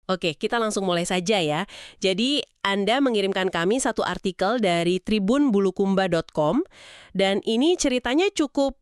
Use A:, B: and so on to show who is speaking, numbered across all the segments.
A: Oke, kita langsung mulai saja ya. Jadi, Anda mengirimkan kami satu artikel dari tribunbulukumba.com dan ini ceritanya cukup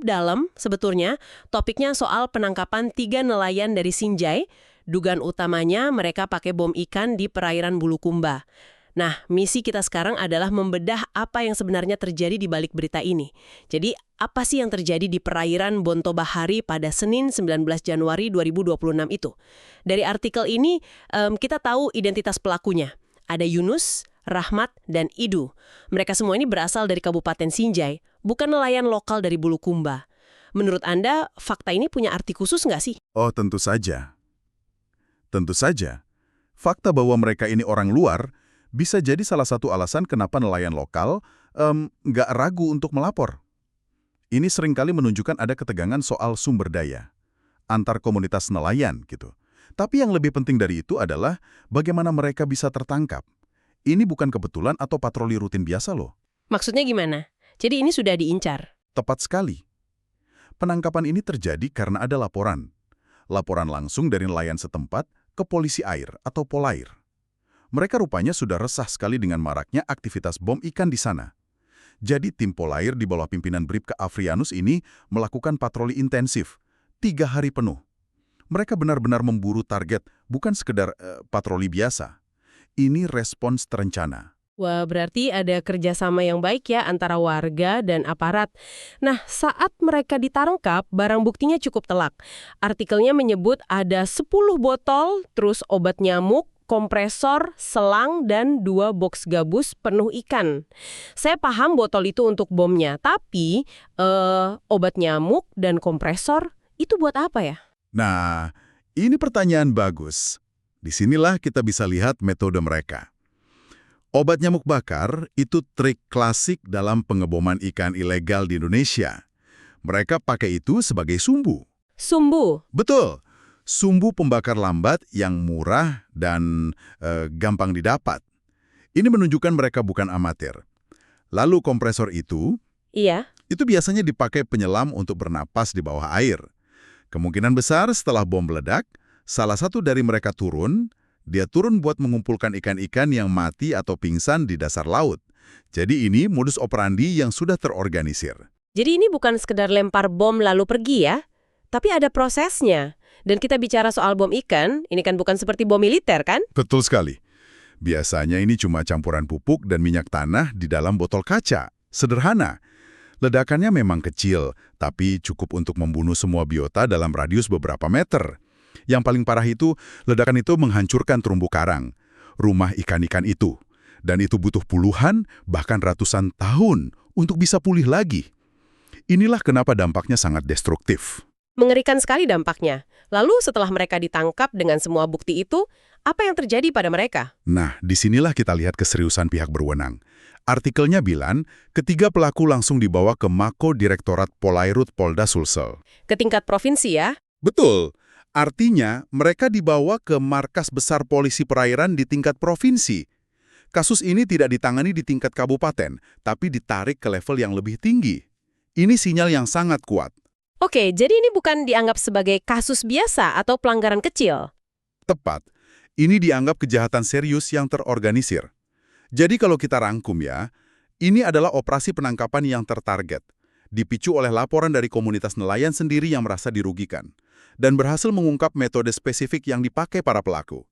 A: dalam sebetulnya. Topiknya soal penangkapan 3 nelayan dari Sinjai. Dugaan utamanya mereka pakai bom ikan di perairan Bulukumba. Nah, misi kita sekarang adalah membedah apa yang sebenarnya terjadi di balik berita ini. Jadi, apa sih yang terjadi di perairan Bonto Bahari pada Senin 19 Januari 2026 itu? Dari artikel ini, kita tahu identitas pelakunya. Ada Yunus, Rahmat, dan Idu. Mereka semua ini berasal dari Kabupaten Sinjai, bukan nelayan lokal dari Bulukumba. Menurut Anda, fakta ini punya arti khusus nggak sih?
B: Oh, tentu saja. Tentu saja. Fakta bahwa mereka ini orang luar bisa jadi salah satu alasan kenapa nelayan lokal nggak ragu untuk melapor. Ini seringkali menunjukkan ada ketegangan soal sumber daya antar komunitas nelayan gitu. Tapi yang lebih penting dari itu adalah bagaimana mereka bisa tertangkap. Ini bukan kebetulan atau patroli rutin biasa loh.
A: Maksudnya gimana? Jadi ini sudah diincar.
B: Tepat sekali. Penangkapan ini terjadi karena ada laporan. Laporan langsung dari nelayan setempat ke polisi air atau Polair. Mereka rupanya sudah resah sekali dengan maraknya aktivitas bom ikan di sana. Jadi tim Polair di bawah pimpinan Bribka Afrianus ini melakukan patroli intensif, 3 hari penuh. Mereka benar-benar memburu target, bukan sekedar patroli biasa. Ini respons terencana.
A: Wah, berarti ada kerjasama yang baik ya antara warga dan aparat. Nah, saat mereka ditangkap, barang buktinya cukup telak. Artikelnya menyebut ada 10 botol, terus obat nyamuk, kompresor, selang, dan 2 box gabus penuh ikan. Saya paham botol itu untuk bomnya, tapi obat nyamuk dan kompresor itu buat apa ya?
B: Nah, ini pertanyaan bagus. Disinilah kita bisa lihat metode mereka. Obat nyamuk bakar itu trik klasik dalam pengeboman ikan ilegal di Indonesia. Mereka pakai itu sebagai sumbu.
A: Sumbu.
B: Betul, sumbu pembakar lambat yang murah dan gampang didapat. Ini menunjukkan mereka bukan amatir. Lalu kompresor itu
A: Iya.
B: biasanya dipakai penyelam untuk bernapas di bawah air. Kemungkinan besar setelah bom meledak, salah satu dari mereka turun. Dia turun buat mengumpulkan ikan-ikan yang mati atau pingsan di dasar laut. Jadi ini modus operandi yang sudah terorganisir.
A: Jadi ini bukan sekedar lempar bom lalu pergi ya, tapi ada prosesnya. Dan kita bicara soal bom ikan, ini kan bukan seperti bom militer kan?
B: Betul sekali. Biasanya ini cuma campuran pupuk dan minyak tanah di dalam botol kaca. Sederhana. Ledakannya memang kecil, tapi cukup untuk membunuh semua biota dalam radius beberapa meter. Yang paling parah itu, ledakan itu menghancurkan terumbu karang, rumah ikan-ikan itu. Dan itu butuh puluhan, bahkan ratusan tahun untuk bisa pulih lagi. Inilah kenapa dampaknya sangat destruktif.
A: Mengerikan sekali dampaknya. Lalu setelah mereka ditangkap dengan semua bukti itu, apa yang terjadi pada mereka?
B: Nah, disinilah kita lihat keseriusan pihak berwenang. Artikelnya bilang, ketiga pelaku langsung dibawa ke Mako Direktorat Polairut Polda Sulsel.
A: Ke tingkat provinsi ya?
B: Betul. Artinya, mereka dibawa ke markas besar polisi perairan di tingkat provinsi. Kasus ini tidak ditangani di tingkat kabupaten, tapi ditarik ke level yang lebih tinggi. Ini sinyal yang sangat kuat.
A: Oke, jadi ini bukan dianggap sebagai kasus biasa atau pelanggaran kecil.
B: Tepat. Ini dianggap kejahatan serius yang terorganisir. Jadi kalau kita rangkum ya, ini adalah operasi penangkapan yang tertarget, dipicu oleh laporan dari komunitas nelayan sendiri yang merasa dirugikan, dan berhasil mengungkap metode spesifik yang dipakai para pelaku.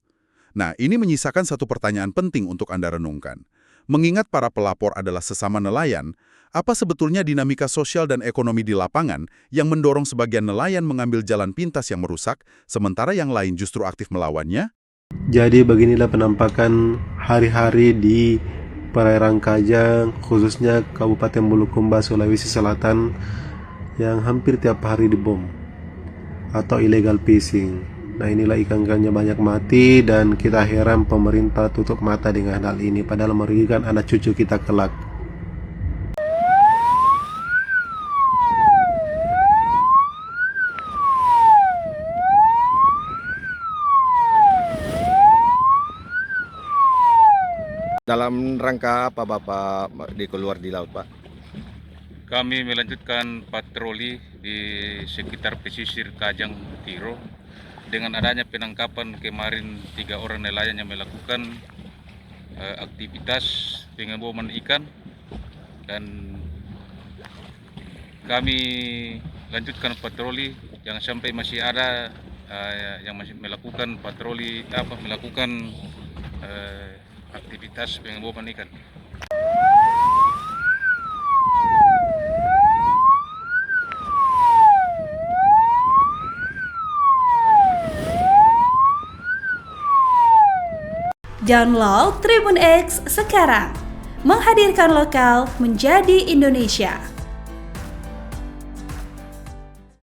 B: Nah, ini menyisakan satu pertanyaan penting untuk Anda renungkan. Mengingat para pelapor adalah sesama nelayan, apa sebetulnya dinamika sosial dan ekonomi di lapangan yang mendorong sebagian nelayan mengambil jalan pintas yang merusak, sementara yang lain justru aktif melawannya?
C: Jadi beginilah penampakan hari-hari di perairan Kajang, khususnya Kabupaten Bulukumba, Sulawesi Selatan, yang hampir tiap hari dibom atau illegal fishing. Nah, inilah ikan-ikannya banyak mati dan kita heran pemerintah tutup mata dengan hal ini, padahal merugikan anak cucu kita kelak.
D: Dalam rangka apa Bapak keluar di laut, Pak?
E: Kami melanjutkan patroli di sekitar pesisir Kajang Tiro dengan adanya penangkapan kemarin 3 orang nelayan yang melakukan aktivitas pengeboman ikan, dan kami lanjutkan patroli. Jangan sampai masih ada yang masih melakukan patroli melakukan aktivitas pengeboman ikan.
F: Download Tribun X sekarang, menghadirkan lokal menjadi Indonesia.